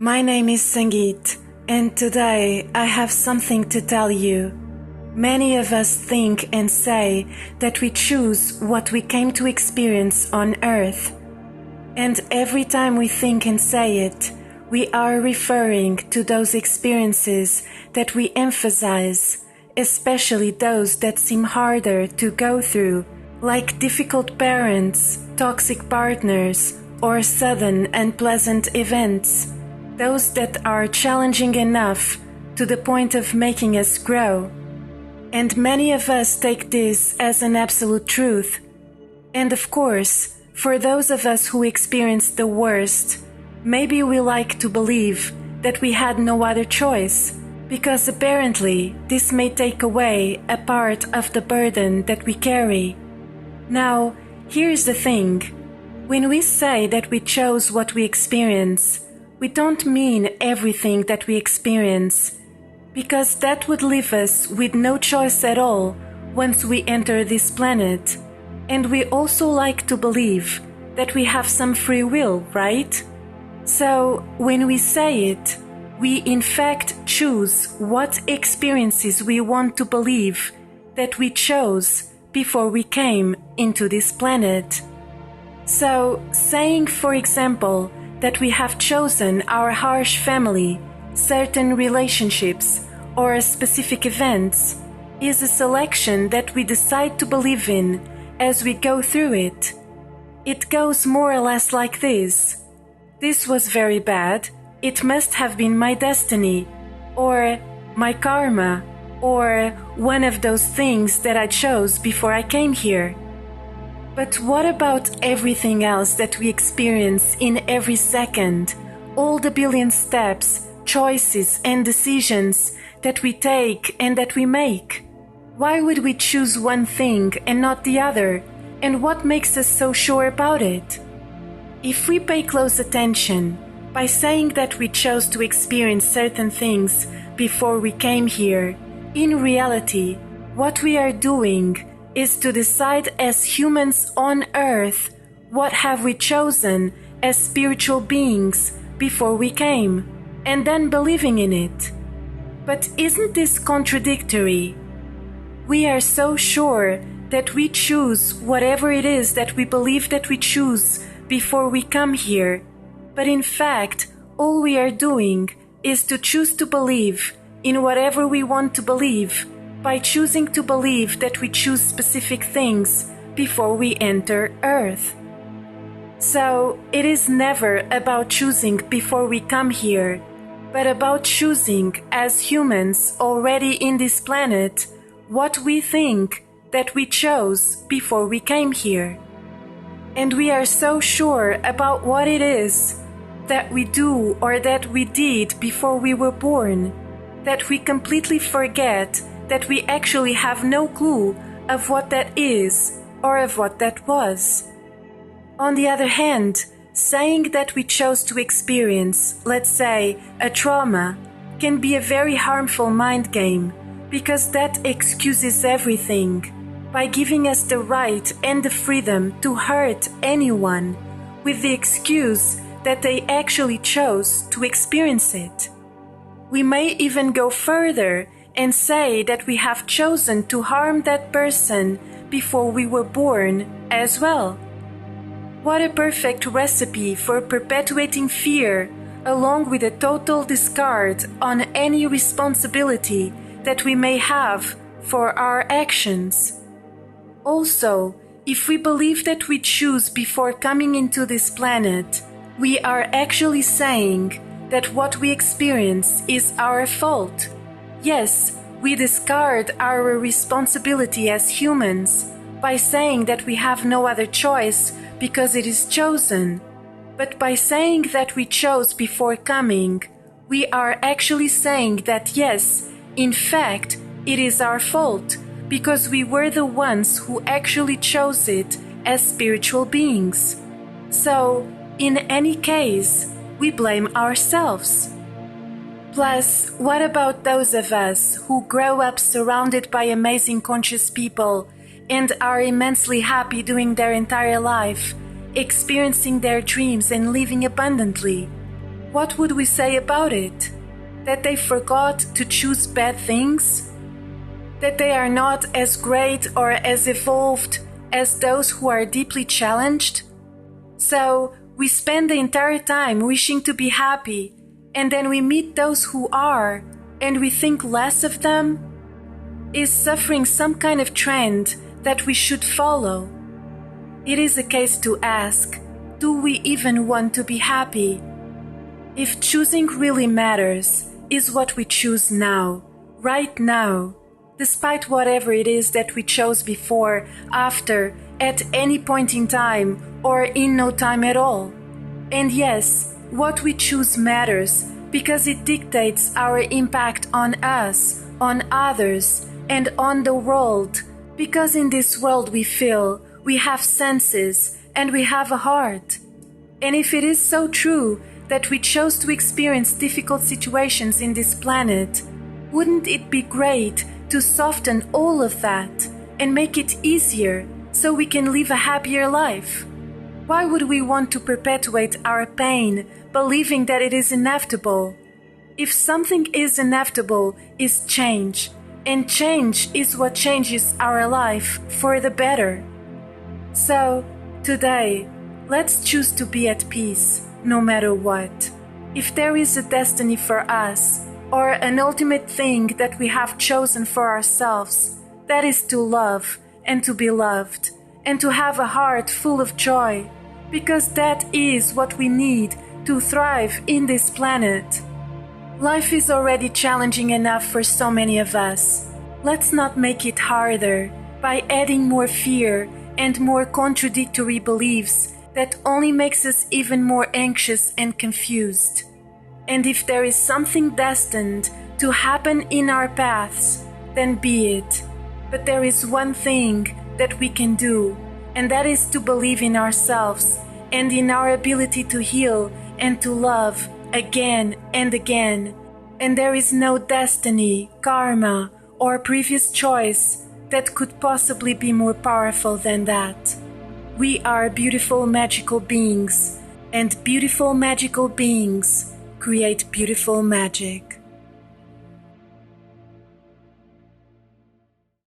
My name is Sangeet, and today I have something to tell you. Many of us think and say that we choose what we came to experience on Earth. And every time we think and say it, we are referring to those experiences that we emphasize, especially those that seem harder to go through, like difficult parents, toxic partners, or sudden unpleasant events. Those that are challenging enough to the point of making us grow. And many of us take this as an absolute truth. And of course, for those of us who experience the worst, maybe we like to believe that we had no other choice, because apparently this may take away a part of the burden that we carry. Now, here's the thing. When we say that we chose what we experience, we don't mean everything that we experience, because that would leave us with no choice at all once we enter this planet. And we also like to believe that we have some free will, right? So, when we say it, we in fact choose what experiences we want to believe that we chose before we came into this planet. So, saying, for example, that we have chosen our harsh family, certain relationships, or specific events is a selection that we decide to believe in as we go through it. It goes more or less like this. This was very bad. It must have been my destiny, or my karma, or one of those things that I chose before I came here. But what about everything else that we experience in every second? All the billion steps, choices, and decisions that we take and that we make? Why would we choose one thing and not the other? And what makes us so sure about it? If we pay close attention, by saying that we chose to experience certain things before we came here, in reality, what we are doing is to decide as humans on Earth what have we chosen as spiritual beings before we came, and then believing in it. But isn't this contradictory? We are so sure that we choose whatever it is that we believe that we choose before we come here, but in fact, all we are doing is to choose to believe in whatever we want to believe by choosing to believe that we choose specific things before we enter Earth. So, it is never about choosing before we come here, but about choosing as humans already in this planet what we think that we chose before we came here. And we are so sure about what it is that we do or that we did before we were born, that we completely forget that we actually have no clue of what that is or of what that was. On the other hand, saying that we chose to experience, let's say, a trauma, can be a very harmful mind game, because that excuses everything, by giving us the right and the freedom to hurt anyone, with the excuse that they actually chose to experience it. We may even go further and say that we have chosen to harm that person before we were born as well. What a perfect recipe for perpetuating fear, along with a total discard on any responsibility that we may have for our actions. Also, if we believe that we choose before coming into this planet, we are actually saying that what we experience is our fault. Yes, we discard our responsibility as humans by saying that we have no other choice because it is chosen. But by saying that we chose before coming, we are actually saying that yes, in fact, it is our fault, because we were the ones who actually chose it as spiritual beings. So, in any case, we blame ourselves. Plus, what about those of us who grow up surrounded by amazing conscious people and are immensely happy doing their entire life, experiencing their dreams and living abundantly? what would we say about it? That they forgot to choose bad things? That they are not as great or as evolved as those who are deeply challenged? So we spend the entire time wishing to be happy, and then we meet those who are, and we think less of them? Is suffering some kind of trend that we should follow? It is a case to ask, do we even want to be happy? If choosing really matters, is what we choose now, right now, despite whatever it is that we chose before, after, at any point in time, or in no time at all. And yes, what we choose matters because it dictates our impact on us, on others, and on the world, because in this world we feel, we have senses, and we have a heart. And if it is so true that we chose to experience difficult situations in this planet, wouldn't it be great to soften all of that and make it easier so we can live a happier life? Why would we want to perpetuate our pain, believing that it is inevitable? If something is inevitable, is change, and change is what changes our life for the better. So, today, let's choose to be at peace, no matter what. If there is a destiny for us, or an ultimate thing that we have chosen for ourselves, that is to love and to be loved, and to have a heart full of joy, because that is what we need to thrive in this planet. Life is already challenging enough for so many of us. Let's not make it harder by adding more fear and more contradictory beliefs that only makes us even more anxious and confused. And if there is something destined to happen in our paths, then be it. But there is one thing that we can do, and that is to believe in ourselves and in our ability to heal and to love again and again. And there is no destiny, karma, or previous choice that could possibly be more powerful than that. We are beautiful magical beings, and beautiful magical beings create beautiful magic.